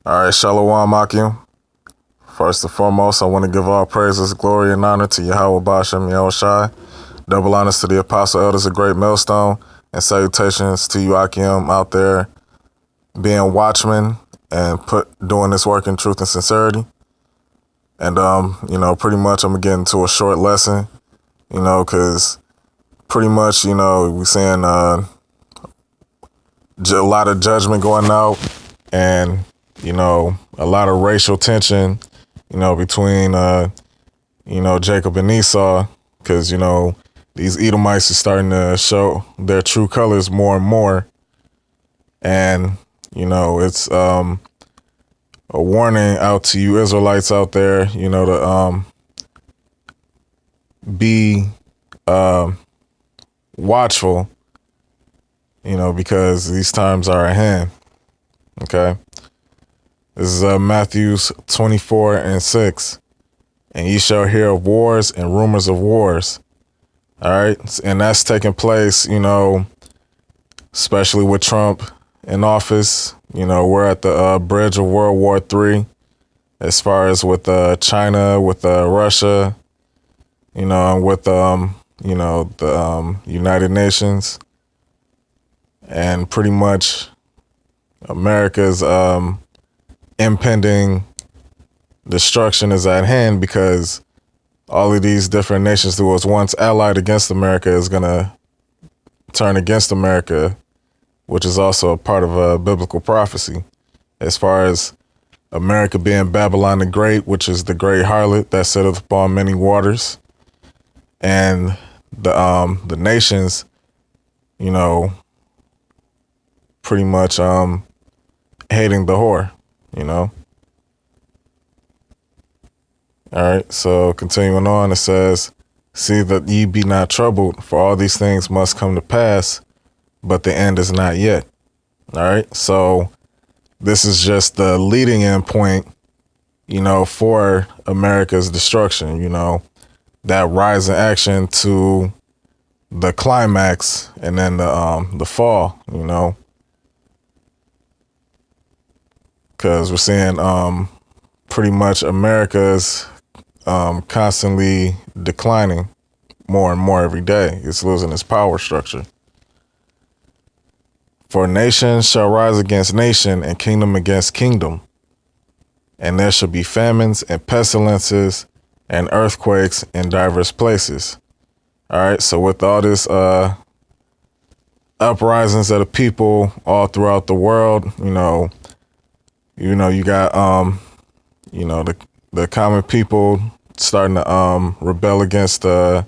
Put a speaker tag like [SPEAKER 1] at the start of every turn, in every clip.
[SPEAKER 1] All right, Shalom Akim. First and foremost, I want to give all praises, glory, and honor to Yahweh Bashem Yahushai. Double honors to the apostle elders of Great Millstone, and salutations to you, Akim, out there being watchmen and doing this work in truth and sincerity. And pretty much I'm gonna get into a short lesson, because pretty much, we're seeing a lot of judgment going out, and a lot of racial tension, between Jacob and Esau, because these Edomites are starting to show their true colors more and more, and it's a warning out to you Israelites out there, to be watchful, because these times are at hand. Okay. This is Matthews 24:6. And ye shall hear of wars and rumors of wars. All right. And that's taking place, especially with Trump in office. We're at the bridge of World War III, as far as with China, with Russia, and with, the United Nations. And pretty much America's impending destruction is at hand, because all of these different nations who was once allied against America is going to turn against America, which is also a part of a biblical prophecy, as far as America being Babylon the Great, which is the great harlot that sitteth upon many waters, and the nations, pretty much hating the whore, All right, so continuing on, it says, see that ye be not troubled, for all these things must come to pass, but the end is not yet. All right, so this is just the leading in point, for America's destruction, that rise in action to the climax, and then the fall, because we're seeing pretty much America's constantly declining more and more every day. It's losing its power structure. For nation shall rise against nation, and kingdom against kingdom. And there shall be famines and pestilences and earthquakes in diverse places. All right. So with all this uprisings of the people all throughout the world, you got the common people starting to rebel against their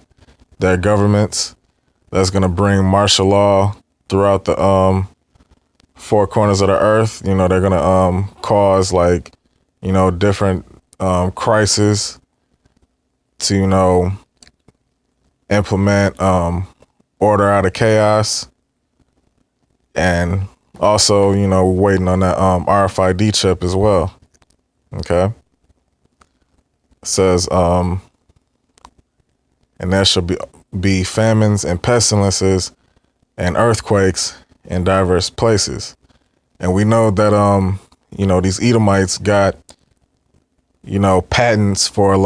[SPEAKER 1] governments. That's going to bring martial law throughout the four corners of the earth. They're going to cause different crises to implement order out of chaos. And also, we're waiting on that RFID chip as well. Okay. It says, and there shall be famines and pestilences and earthquakes in diverse places. And we know that, these Edomites got, patents for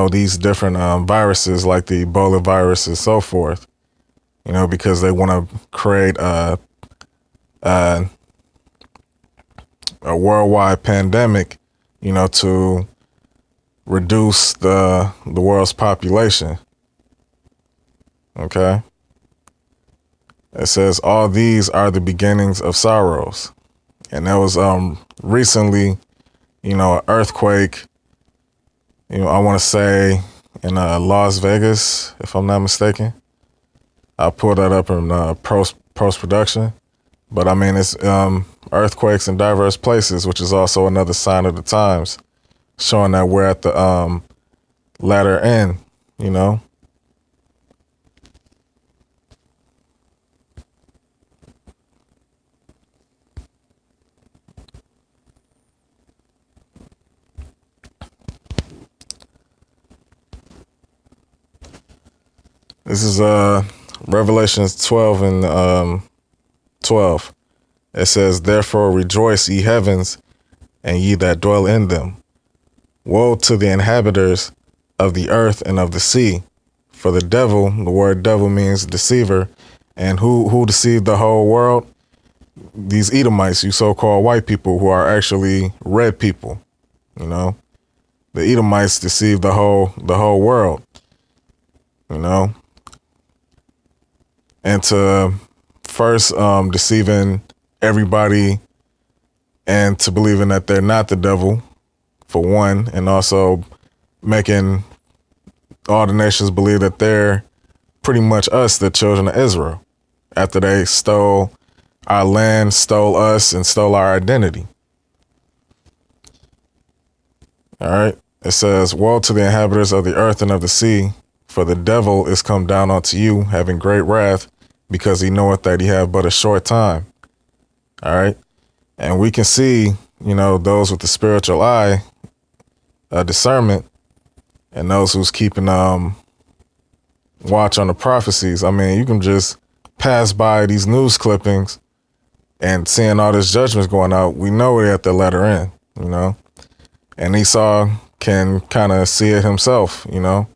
[SPEAKER 1] these different viruses, like the Ebola virus and so forth, because they want to create a worldwide pandemic, to reduce the world's population. Okay. It says all these are the beginnings of sorrows. And there was recently, an earthquake, I want to say in Las Vegas, if I'm not mistaken. I'll pull that up in post-production. But I mean, it's earthquakes in diverse places, which is also another sign of the times, showing that we're at the latter end, This is Revelations 12 and 12. It says, therefore rejoice, ye heavens, and ye that dwell in them. Woe to the inhabitants of the earth and of the sea. For the devil, the word devil means deceiver. And who deceived the whole world? These Edomites, you so-called white people who are actually red people. You know, the Edomites deceived the whole world. You know, and to first deceiving everybody and to believing that they're not the devil, for one, and also making all the nations believe that they're pretty much us, the children of Israel, after they stole our land, stole us, and stole our identity. All right. It says, woe to the inhabitants of the earth and of the sea, for the devil is come down unto you, having great wrath, because he knoweth that he have but a short time. All right. And we can see, you know, those with the spiritual eye, discernment, and those who's keeping watch on the prophecies. I mean, you can just pass by these news clippings and seeing all this judgments going out. We know we're at the letter end, you know, and Esau can kind of see it himself, you know.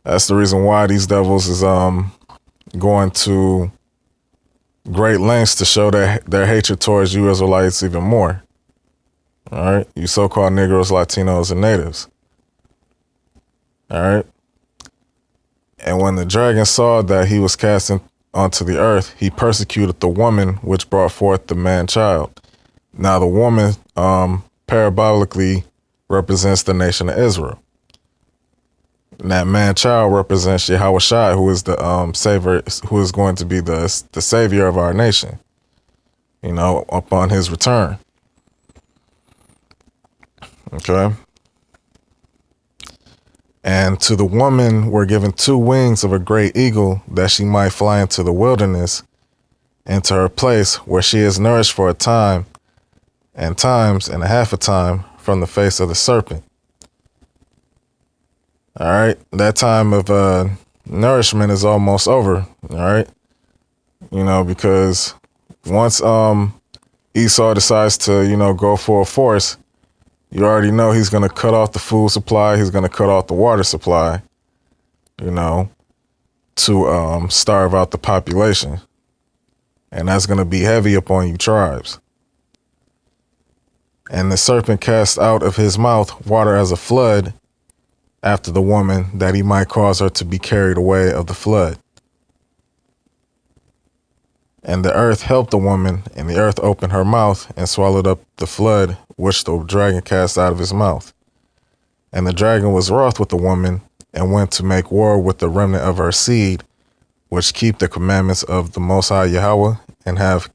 [SPEAKER 1] That's the reason why these devils is going to great lengths to show their hatred towards you Israelites even more. All right, you so-called Negroes, Latinos, and natives. All right. And when the dragon saw that he was cast onto the earth, he persecuted the woman which brought forth the man child. Now the woman parabolically represents the nation of Israel. And that man child represents Yahushua, who is the savior, who is going to be the savior of our nation, you know, upon his return. Okay. And to the woman were given 2 wings of a great eagle, that she might fly into the wilderness, into her place where she is nourished for a time, and times and a half a time from the face of the serpent. All right. That time of nourishment is almost over. All right. You know, because once Esau decides to, you know, go full force, you already know he's going to cut off the food supply. He's going to cut off the water supply, you know, to starve out the population. And that's going to be heavy upon you tribes. And the serpent cast out of his mouth water as a flood after the woman, that he might cause her to be carried away of the flood. And the earth helped the woman, and the earth opened her mouth and swallowed up the flood which the dragon cast out of his mouth. And the dragon was wroth with the woman, and went to make war with the remnant of her seed, which keep the commandments of the Most High Yahweh, and have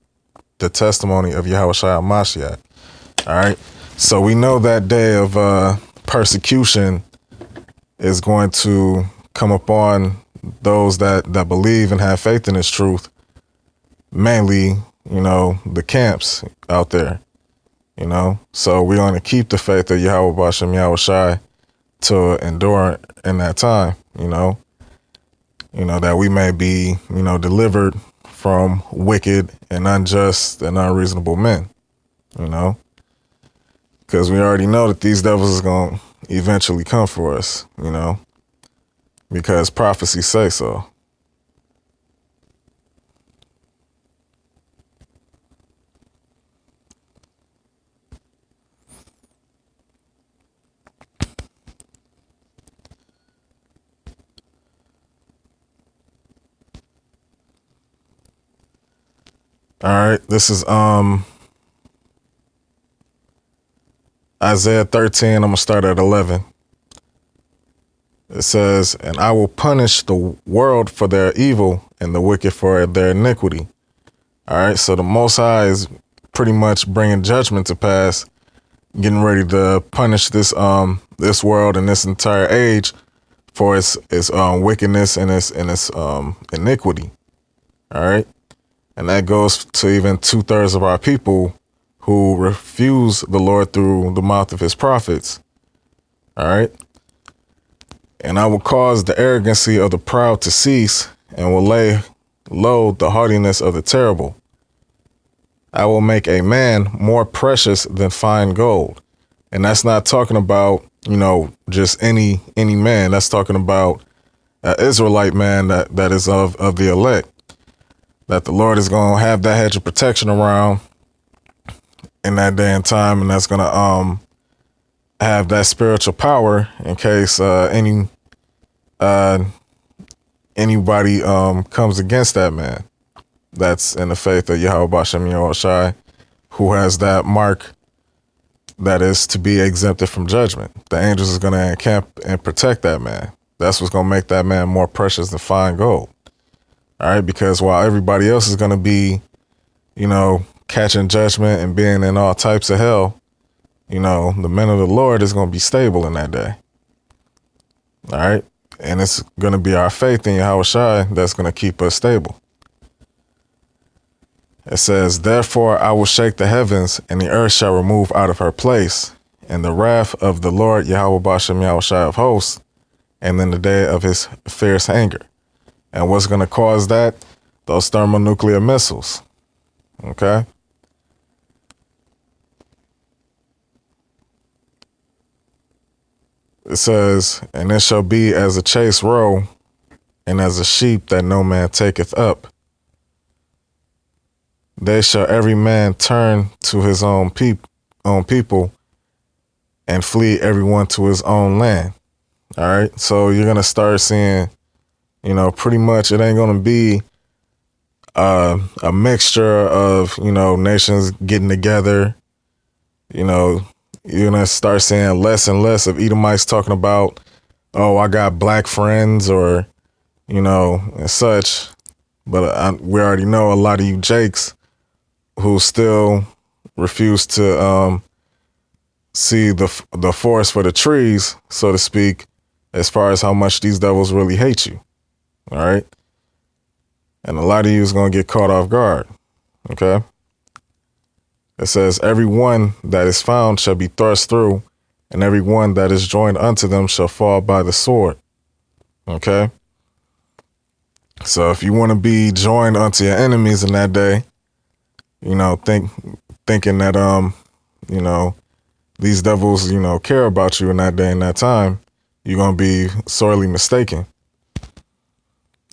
[SPEAKER 1] the testimony of Yahushua Mashiach. All right. So we know that day of persecution is going to come upon those that believe and have faith in this truth. Mainly, you know, the camps out there, you know. So we want to keep the faith of Yahweh Bashem Yahushai to endure in that time, you know, that we may be, you know, delivered from wicked and unjust and unreasonable men, you know, because we already know that these devils is going to eventually come for us, you know, because prophecy say so. All right, this is Isaiah 13. I'm gonna start at 11. It says, "And I will punish the world for their evil and the wicked for their iniquity." All right, so the Most High is pretty much bringing judgment to pass, getting ready to punish this this world and this entire age for its wickedness and its iniquity. All right. And that goes to even 2/3 of our people who refuse the Lord through the mouth of his prophets. All right. "And I will cause the arrogancy of the proud to cease, and will lay low the haughtiness of the terrible." I will make a man more precious than fine gold. And that's not talking about, just any man. That's talking about an Israelite man that is of the elect. That the Lord is going to have that hedge of protection around in that day and time, and that's going to have that spiritual power in case anybody comes against that man that's in the faith of Yahweh Bashem Yahushai, who has that mark that is to be exempted from judgment. The angels is going to encamp and protect that man. That's what's going to make that man more precious than fine gold. All right, because while everybody else is going to be, catching judgment and being in all types of hell, the men of the Lord is going to be stable in that day. All right. And it's going to be our faith in Yahweh Shai that's going to keep us stable. It says, therefore I will shake the heavens, and the earth shall remove out of her place, and the wrath of the Lord Yahweh Bashem Yahweh Shai of hosts, and in the day of his fierce anger. And what's going to cause that? Those thermonuclear missiles. Okay. It says, and it shall be as a chase roe, and as a sheep that no man taketh up. They shall every man turn to his own people, and flee everyone to his own land. All right. So you're going to start seeing, pretty much it ain't going to be a mixture of, nations getting together. You're going to start seeing less and less of Edomites talking about, oh, I got black friends or, and such. But we already know a lot of you Jakes who still refuse to see the forest for the trees, so to speak, as far as how much these devils really hate you. All right. And a lot of you is going to get caught off guard. Okay. It says, every one that is found shall be thrust through, and every one that is joined unto them shall fall by the sword. Okay. So if you want to be joined unto your enemies in that day, thinking that, these devils, care about you in that day and that time, you're going to be sorely mistaken.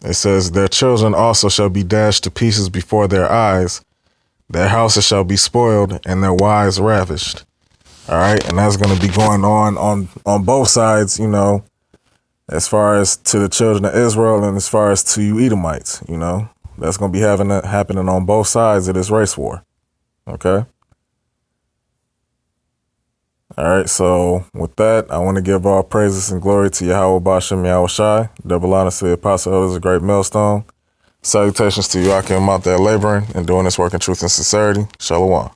[SPEAKER 1] It says, their children also shall be dashed to pieces before their eyes. Their houses shall be spoiled and their wives ravished. All right. And that's going to be going on both sides, as far as to the children of Israel and as far as to you Edomites, that's going to be happening on both sides of this race war. Okay. All right. So with that, I want to give all praises and glory to Yahweh Bashem Yahweh Shai. Double honor to the apostle elders of Great Millstone. Salutations to you, Akim, out there laboring and doing this work in truth and sincerity. Shalom.